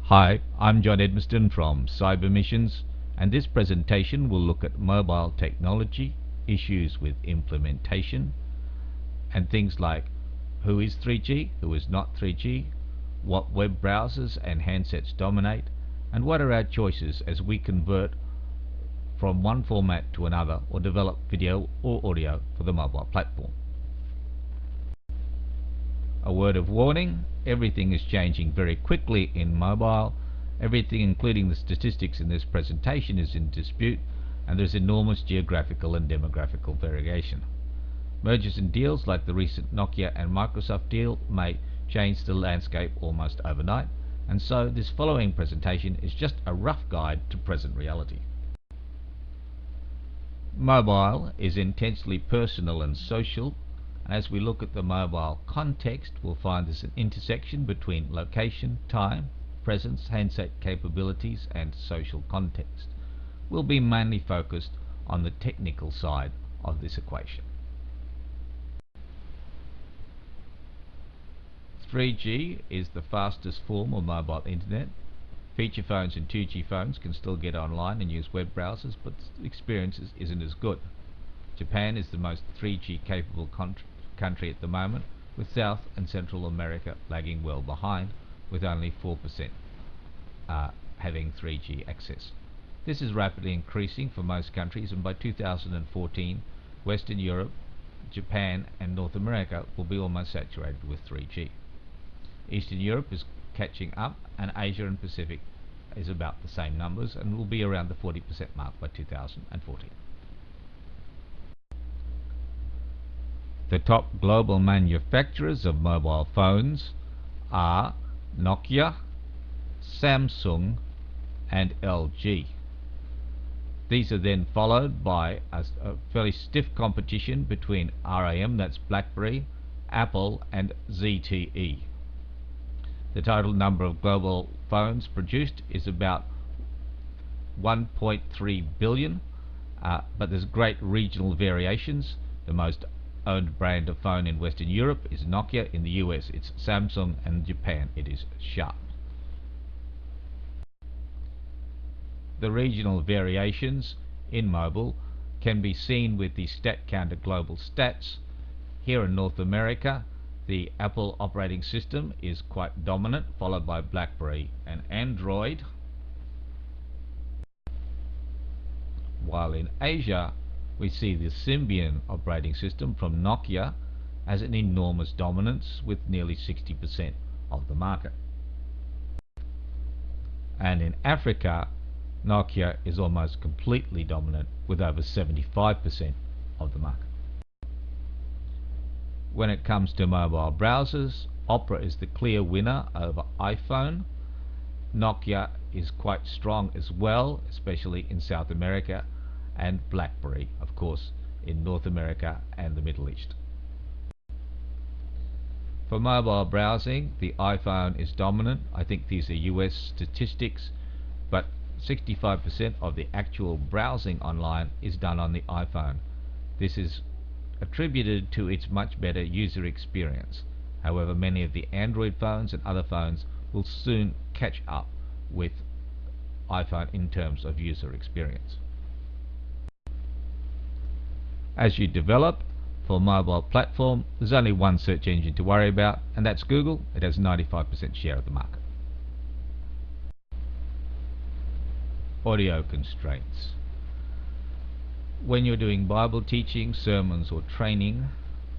Hi, I'm John Edmiston from Cybermissions, and this presentation will look at mobile technology, issues with implementation, and things like who is 3G, who is not 3G, what web browsers and handsets dominate, and what are our choices as we convert from one format to another or develop video or audio for the mobile platform. A word of warning, everything is changing very quickly in mobile. Everything, including the statistics in this presentation, is in dispute, and there's enormous geographical and demographical variation. Mergers and deals like the recent Nokia and Microsoft deal may change the landscape almost overnight, and so this following presentation is just a rough guide to present reality. Mobile is intensely personal and social. As we look at the mobile context, we'll find there's an intersection between location, time, presence, handset capabilities, and social context. We'll be mainly focused on the technical side of this equation. 3G is the fastest form of mobile internet. Feature phones and 2G phones can still get online and use web browsers, but the experience isn't as good. Japan is the most 3G capable country at the moment, with South and Central America lagging well behind, with only 4% having 3G access. This is rapidly increasing for most countries, and by 2014, Western Europe, Japan and North America will be almost saturated with 3G. Eastern Europe is catching up, and Asia and Pacific is about the same numbers and will be around the 40% mark by 2014. The top global manufacturers of mobile phones are Nokia, Samsung and LG. These are then followed by a fairly stiff competition between RAM, that's BlackBerry, Apple and ZTE. The total number of global phones produced is about 1.3 billion, but there's great regional variations. The most owned brand of phone in Western Europe is Nokia. In the US it's Samsung, and in Japan it is Sharp. The regional variations in mobile can be seen with the StatCounter Global Stats. Here in North America, the Apple operating system is quite dominant, followed by BlackBerry and Android, while in Asia we see the Symbian operating system from Nokia as an enormous dominance with nearly 60% of the market. And in Africa, Nokia is almost completely dominant with over 75% of the market. When it comes to mobile browsers, Opera is the clear winner over iPhone. Nokia is quite strong as well, especially in South America, and BlackBerry, of course, in North America and the Middle East. For mobile browsing, the iPhone is dominant. I think these are US statistics, but 65% of the actual browsing online is done on the iPhone. This is attributed to its much better user experience. However, many of the Android phones and other phones will soon catch up with iPhone in terms of user experience. As you develop for a mobile platform, there's only one search engine to worry about, and that's Google. It has 95% share of the market. Audio constraints. When you're doing Bible teaching, sermons or training,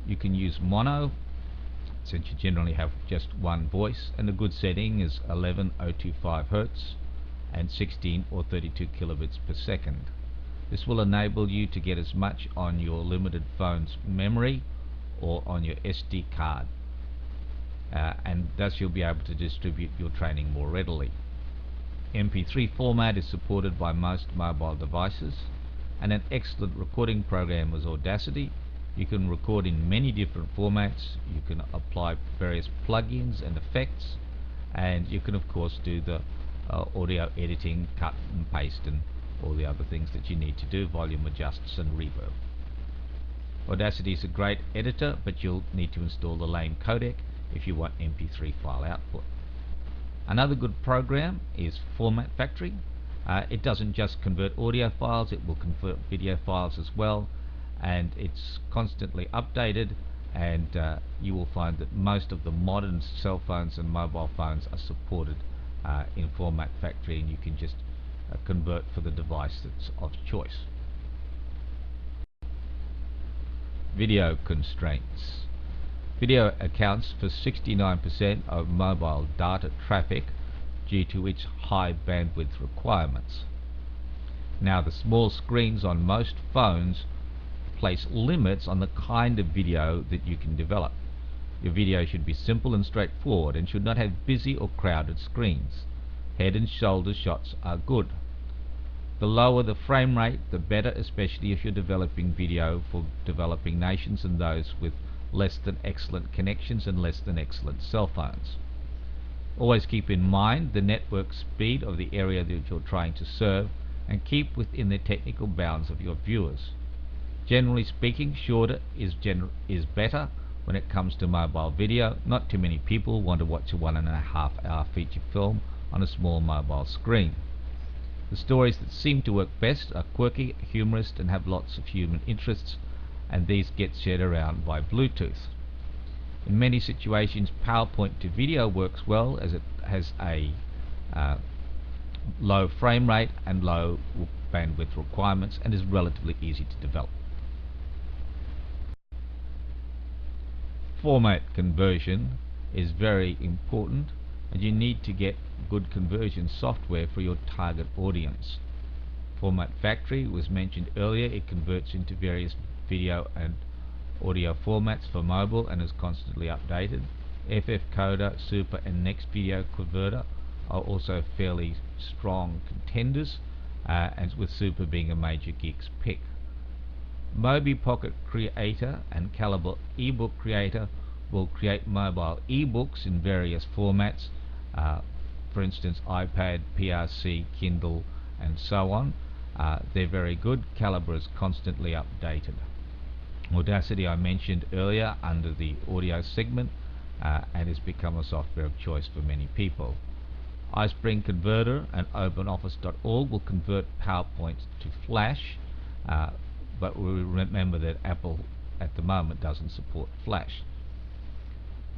you can use mono, since you generally have just one voice, and a good setting is 11025 Hz and 16 or 32 kilobits per second. This will enable you to get as much on your limited phone's memory or on your SD card, and thus you'll be able to distribute your training more readily. MP3 format is supported by most mobile devices, and an excellent recording program is Audacity. You can record in many different formats. You can apply various plugins and effects, and you can of course do the audio editing, cut and paste and all the other things that you need to do, volume adjusts and reverb. Audacity is a great editor, but you'll need to install the lame codec if you want MP3 file output. Another good program is Format Factory. It doesn't just convert audio files, it will convert video files as well, and it's constantly updated, and you will find that most of the modern cell phones and mobile phones are supported in Format Factory, and you can just convert for the device that's of choice. Video constraints. Video accounts for 69% of mobile data traffic due to its high bandwidth requirements. Now, the small screens on most phones place limits on the kind of video that you can develop. Your video should be simple and straightforward and should not have busy or crowded screens. Head and shoulder shots are good. The lower the frame rate, the better, especially if you're developing video for developing nations and those with less than excellent connections and less than excellent cell phones. Always keep in mind the network speed of the area that you're trying to serve and keep within the technical bounds of your viewers. Generally speaking, shorter is better when it comes to mobile video. Not too many people want to watch a 1.5 hour feature film on a small mobile screen. The stories that seem to work best are quirky, humorous, and have lots of human interests, and these get shared around by Bluetooth. In many situations, PowerPoint to video works well as it has a low frame rate and low bandwidth requirements and is relatively easy to develop. Format conversion is very important, and you need to get good conversion software for your target audience. Format Factory was mentioned earlier. It converts into various video and audio formats for mobile and is constantly updated. FF Coder, Super, and Next Video Converter are also fairly strong contenders, and with Super being a major geek's pick. Mobi Pocket Creator and Calibre eBook Creator will create mobile ebooks in various formats, for instance iPad, PRC, Kindle, and so on. They're very good. Calibre is constantly updated. Audacity I mentioned earlier under the audio segment, and has become a software of choice for many people. iSpring Converter and OpenOffice.org will convert PowerPoint to Flash, but we remember that Apple at the moment doesn't support Flash.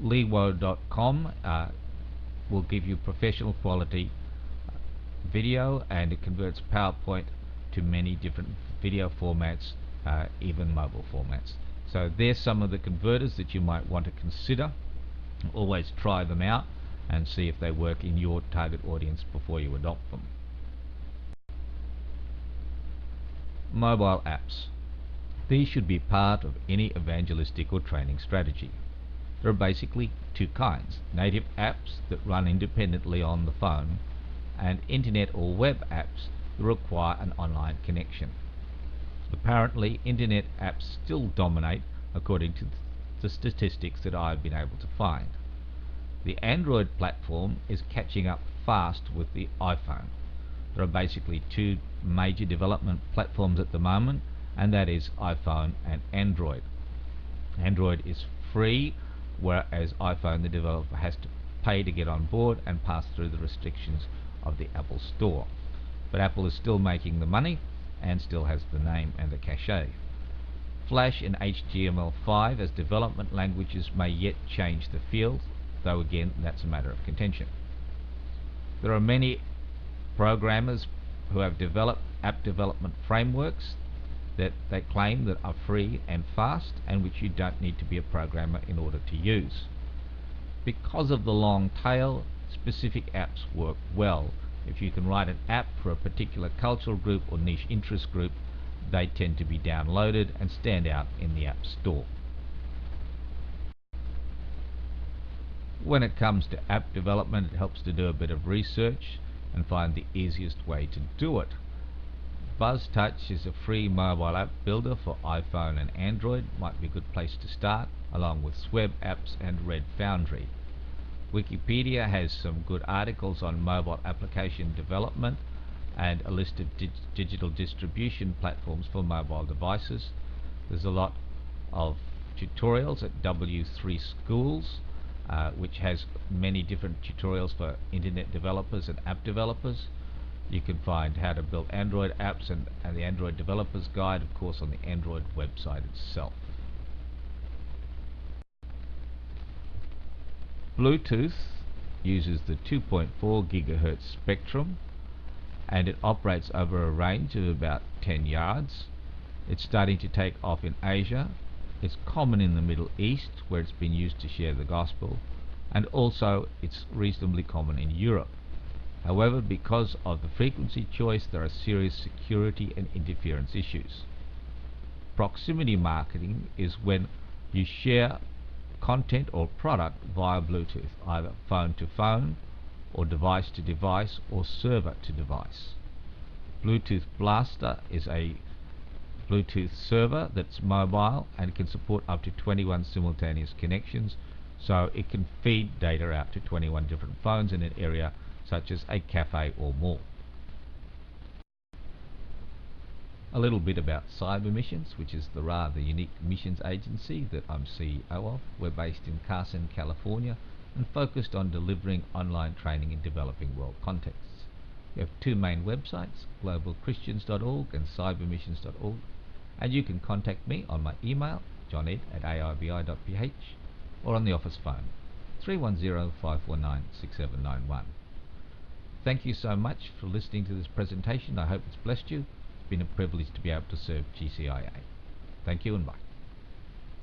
Lewo.com will give you professional quality video, and it converts PowerPoint to many different video formats, even mobile formats. So there's some of the converters that you might want to consider. Always try them out and see if they work in your target audience before you adopt them. Mobile apps. These should be part of any evangelistic or training strategy. There are basically two kinds: native apps that run independently on the phone, and internet or web apps that require an online connection. Apparently, internet apps still dominate according to the statistics that I've been able to find. The Android platform is catching up fast with the iPhone. There are basically two major development platforms at the moment, and that is iPhone and Android. Android is free, whereas iPhone, the developer has to pay to get on board and pass through the restrictions of the Apple Store. But Apple is still making the money and still has the name and the cachet. Flash and HTML5 as development languages may yet change the field, though again that's a matter of contention. There are many programmers who have developed app development frameworks that they claim that are free and fast, and which you don't need to be a programmer in order to use. Because of the long tail, specific apps work well. If you can write an app for a particular cultural group or niche interest group, they tend to be downloaded and stand out in the App Store. When it comes to app development, it helps to do a bit of research and find the easiest way to do it. BuzzTouch is a free mobile app builder for iPhone and Android. Might be a good place to start, along with Sweb Apps and Red Foundry. Wikipedia has some good articles on mobile application development and a list of digital distribution platforms for mobile devices. There's a lot of tutorials at W3 Schools, which has many different tutorials for internet developers and app developers. You can find how to build Android apps and the Android Developers Guide, of course, on the Android website itself. Bluetooth uses the 2.4 gigahertz spectrum, and it operates over a range of about 10 yards. It's starting to take off in Asia. It's common in the Middle East, where it's been used to share the gospel, and also it's reasonably common in Europe. However, because of the frequency choice, there are serious security and interference issues. Proximity marketing is when you share content or product via Bluetooth, either phone to phone, or device to device, or server to device. Bluetooth Blaster is a Bluetooth server that's mobile and can support up to 21 simultaneous connections, so it can feed data out to 21 different phones in an area such as a cafe or mall. A little bit about Cybermissions, which is the rather unique missions agency that I'm CEO of. We're based in Carson, California, and focused on delivering online training in developing world contexts. We have two main websites, globalchristians.org and cybermissions.org, and you can contact me on my email, johned@aibi.ph, or on the office phone, 310-549-6791. Thank you so much for listening to this presentation. I hope it's blessed you. It's been a privilege to be able to serve GCIA. Thank you and bye.